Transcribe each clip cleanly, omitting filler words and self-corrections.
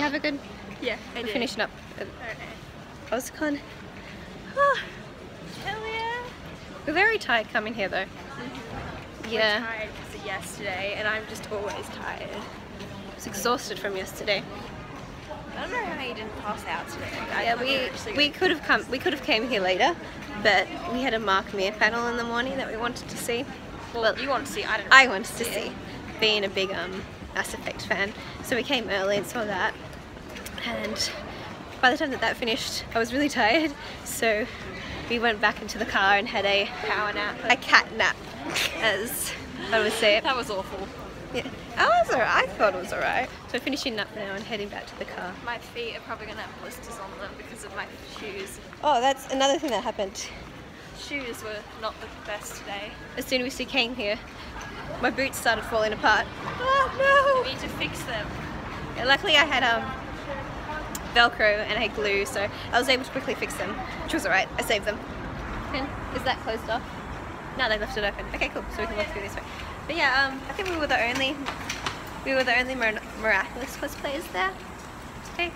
have a good... Yeah, I did. We're finishing up at OzCon. Oh, hell yeah. We're very tired coming here though. Yeah. We're tired because of yesterday, and I'm just always tired. I was exhausted from yesterday. I don't know how you didn't pass out today. Yeah, we could have came here later, but we had a Mark Mir panel in the morning that we wanted to see. Well, you want to see, I wanted to see, being a big Mass Effect fan. So we came early and saw that, and by the time that finished, I was really tired, so we went back into the car and had a power nap. A cat nap, as I would say it. That was awful. Yeah. I thought it was alright. So finishing up now and heading back to the car. My feet are probably going to have blisters on them because of my shoes. Oh, that's another thing that happened. Shoes were not the best today. As soon as we came here, my boots started falling apart. Oh no! We need to fix them. Yeah, luckily I had Velcro and I had glue, so I was able to quickly fix them, which was alright. I saved them. And is that closed off? No, they left it open. Okay, cool. So we can walk through this way. But yeah, I think we were the only Miraculous cosplayers there. Okay.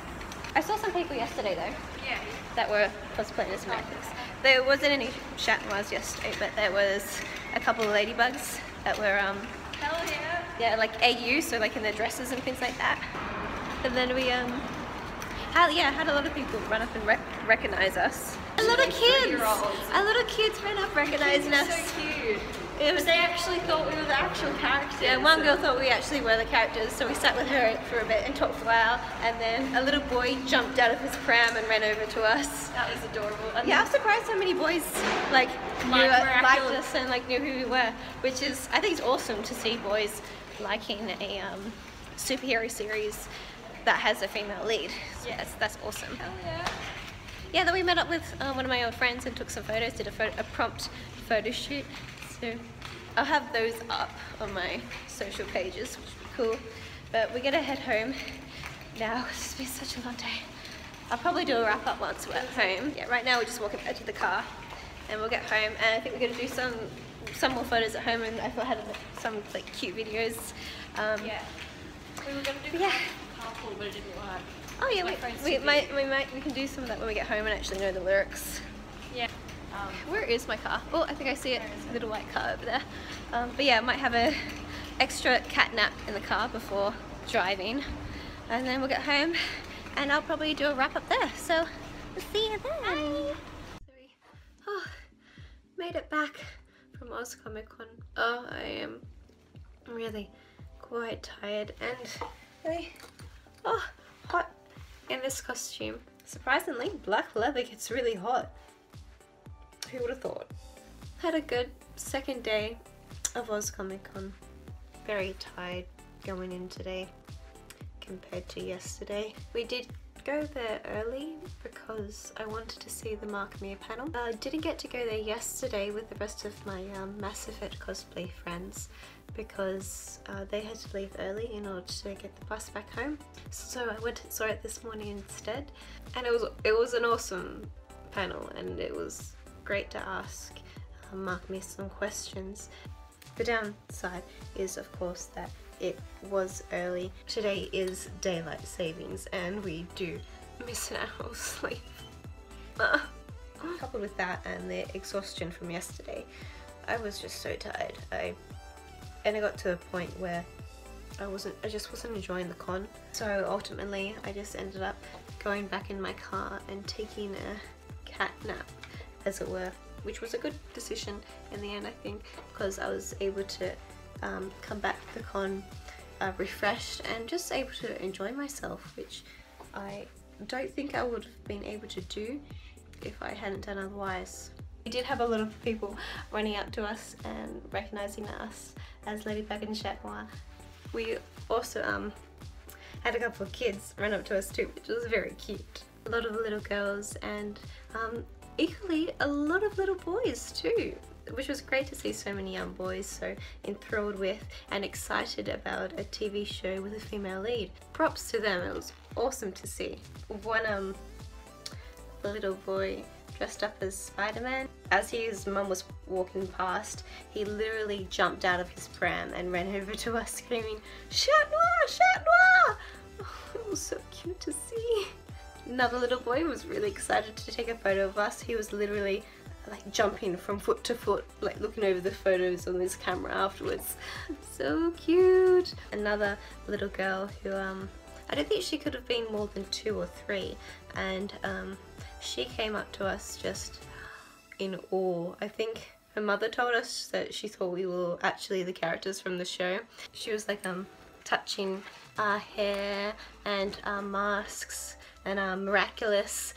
I saw some people yesterday though. Yeah. That were cosplaying as Miraculous. There wasn't any chat noirs yesterday, but there was a couple of ladybugs that were hell yeah. Yeah, like AU, so like in their dresses and things like that. And then we had a lot of people run up and recognize us. A lot of kids ran up recognizing us. So cute. It was, but they actually thought we were the actual characters. Yeah, one girl thought we actually were the characters, so we sat with her for a bit and talked for a while, and then a little boy jumped out of his pram and ran over to us. That was adorable. And yeah, I was surprised how many boys liked us and like knew who we were, which is, I think it's awesome to see boys liking a superhero series that has a female lead. So yeah, that's awesome. Hell yeah. Yeah, then we met up with one of my old friends and took some photos, did a prompt photo shoot. So I'll have those up on my social pages, which would be cool. But we're gonna head home now. It's been such a long day. I'll probably do a wrap up once we're at home. Yeah, right now we're just walking back to the car and we'll get home, and I think we're gonna do some more photos at home, and I thought I had some like cute videos. Yeah. We were gonna do carpool, but it didn't work. Oh yeah, we can do some of that when we get home and actually know the lyrics. Yeah. Where is my car? Oh, I think I see it. A little white car over there. But yeah, I might have a extra cat nap in the car before driving, and then we'll get home and I'll probably do a wrap up there. So we'll see you then. Bye. Oh, made it back from OzCon. Oh, I am really quite tired and really hot in this costume. Surprisingly, black leather gets really hot. Who would have thought? Had a good second day of OzCon. Very tired going in today compared to yesterday. We did go there early because I wanted to see the Mark Mir panel. I didn't get to go there yesterday with the rest of my Mass Effect cosplay friends because they had to leave early in order to get the bus back home. So I went and saw it this morning instead, and it was an awesome panel, and it was great to ask Mark Mir some questions. The downside is of course that it was early. Today is daylight savings and we do miss an hour of sleep. Coupled with that and the exhaustion from yesterday, I was just so tired. And I got to a point where I just wasn't enjoying the con. So ultimately I just ended up going back in my car and taking a cat nap, as it were, which was a good decision in the end, I think, because I was able to come back to the con refreshed and just able to enjoy myself, which I don't think I would have been able to do if I hadn't done otherwise. We did have a lot of people running up to us and recognising us as Ladybug and Chat Noir. We also had a couple of kids run up to us too, which was very cute. A lot of little girls and equally a lot of little boys too, which was great to see so many young boys so enthralled with and excited about a TV show with a female lead. Props to them, it was awesome to see. One little boy dressed up as Spider-Man. As his mum was walking past, he literally jumped out of his pram and ran over to us screaming, "Chat Noir! Chat Noir!" It was so cute to see. Another little boy was really excited to take a photo of us. He was literally like jumping from foot to foot, like looking over the photos on this camera afterwards. So cute. Another little girl who I don't think she could have been more than 2 or 3, and she came up to us just in awe. I think her mother told us that she thought we were actually the characters from the show. She was like touching our hair and our masks and our Miraculous,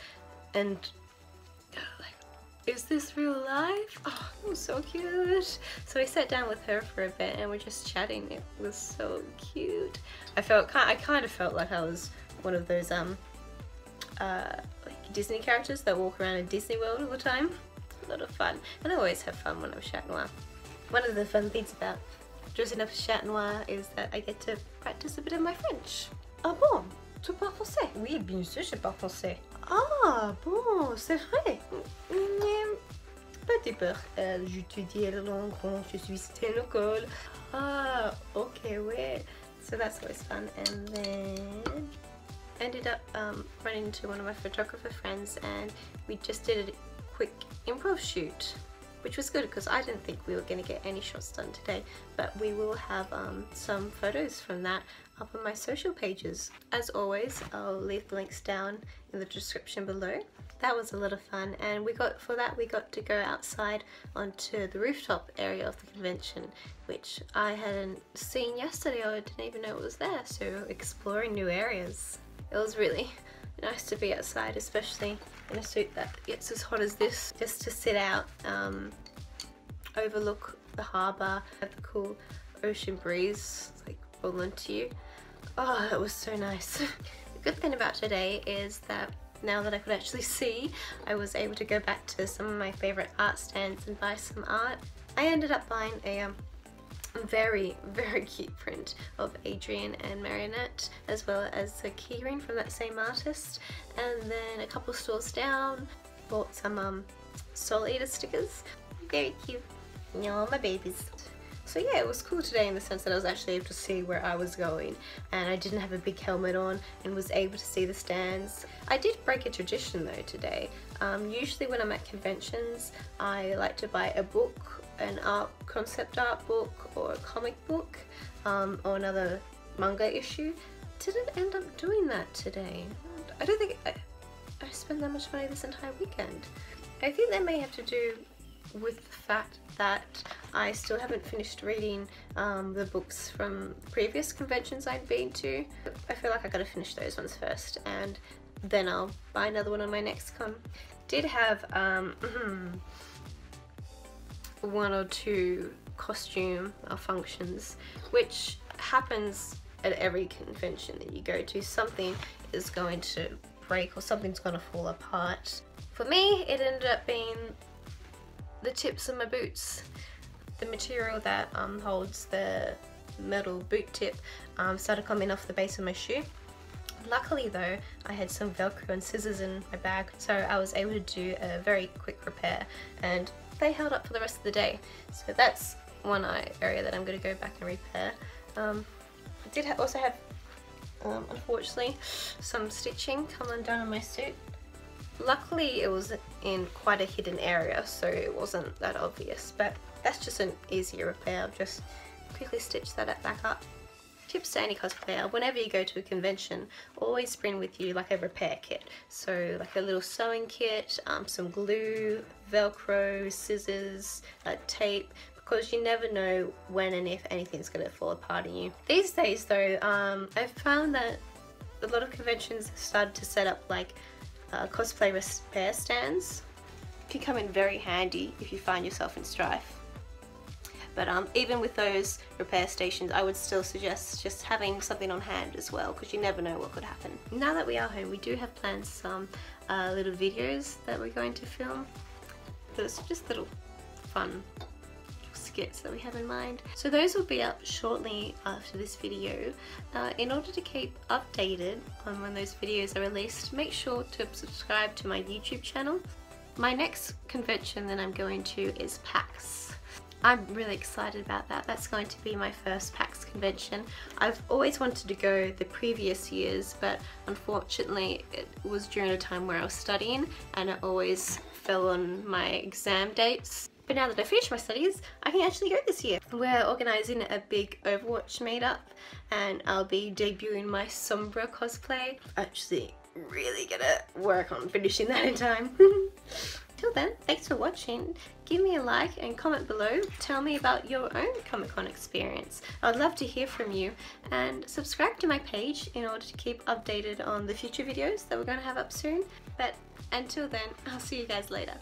and like, is this real life? Oh, it was so cute. So we sat down with her for a bit and we're just chatting. It was so cute. I kind of felt like I was one of those like Disney characters that walk around in Disney World all the time. A lot of fun, and I always have fun when I'm Chat Noir. One of the fun things about dressing up as Chat Noir is that I get to practice a bit of my French. Ah bon? Tu parles français? Oui, bien sûr, je parle français. Ah bon, c'est vrai. Pas de peur. J'étudie la langue quand je suis à l'école. Ah, okay, ouais. So that's always fun. And then ended up running into one of my photographer friends, and we just did a quick improv shoot, which was good because I didn't think we were going to get any shots done today, but we will have some photos from that up on my social pages. As always, I'll leave the links down in the description below. That was a lot of fun, and we got to go outside onto the rooftop area of the convention, which I hadn't seen yesterday. I didn't even know it was there, so exploring new areas. It was really nice to be outside, especially in a suit that gets as hot as this, just to sit out, overlook the harbour, have the cool ocean breeze like roll onto you. Oh, that was so nice. The good thing about today is that now that I could actually see, I was able to go back to some of my favourite art stands and buy some art. I ended up buying a very, very cute print of Adrian and Marionette, as well as a keyring from that same artist, and then a couple stores down bought some Soul Eater stickers. Very cute. Y'all my babies. So yeah, it was cool today in the sense that I was actually able to see where I was going, and I didn't have a big helmet on and was able to see the stands. I did break a tradition though today. Usually when I'm at conventions, I like to buy a book, an concept art book or a comic book, or another manga issue. Didn't end up doing that today. I don't think I spent that much money this entire weekend. I think that may have to do with the fact that I still haven't finished reading the books from previous conventions I've been to. I feel like I gotta finish those ones first, and then I'll buy another one on my next con. Did have 1 or 2 costume malfunctions, which happens at every convention that you go to. Something is going to break or something's going to fall apart. For me, it ended up being the tips of my boots. The material that holds the metal boot tip started coming off the base of my shoe. Luckily though, I had some Velcro and scissors in my bag, so I was able to do a very quick repair, and they held up for the rest of the day. So that's one area that I'm going to go back and repair. I did also have, unfortunately, some stitching come undone on my suit. Luckily it was in quite a hidden area, so it wasn't that obvious, but that's just an easier repair. I'll just quickly stitch that back up. Tips to any cosplayer: whenever you go to a convention, always bring with you like a repair kit. So like a little sewing kit, some glue, Velcro, scissors, tape, because you never know when and if anything's going to fall apart on you. These days though, I've found that a lot of conventions have started to set up like cosplay repair stands. It can come in very handy if you find yourself in strife. But even with those repair stations, I would still suggest just having something on hand as well, because you never know what could happen. Now that we are home, we do have planned some little videos that we're going to film. Those are just little fun skits that we have in mind. So those will be up shortly after this video. In order to keep updated on when those videos are released, make sure to subscribe to my YouTube channel. My next convention that I'm going to is PAX. I'm really excited about that. That's going to be my first PAX convention. I've always wanted to go the previous years, but unfortunately it was during a time where I was studying and it always fell on my exam dates. But now that I finished my studies, I can actually go this year. We're organising a big Overwatch meetup and I'll be debuting my Sombra cosplay. Actually really gonna work on finishing that in time. Till then, thanks for watching. Give me a like and comment below. Tell me about your own Comic-Con experience. I'd love to hear from you, and subscribe to my page in order to keep updated on the future videos that we're going to have up soon. But until then, I'll see you guys later.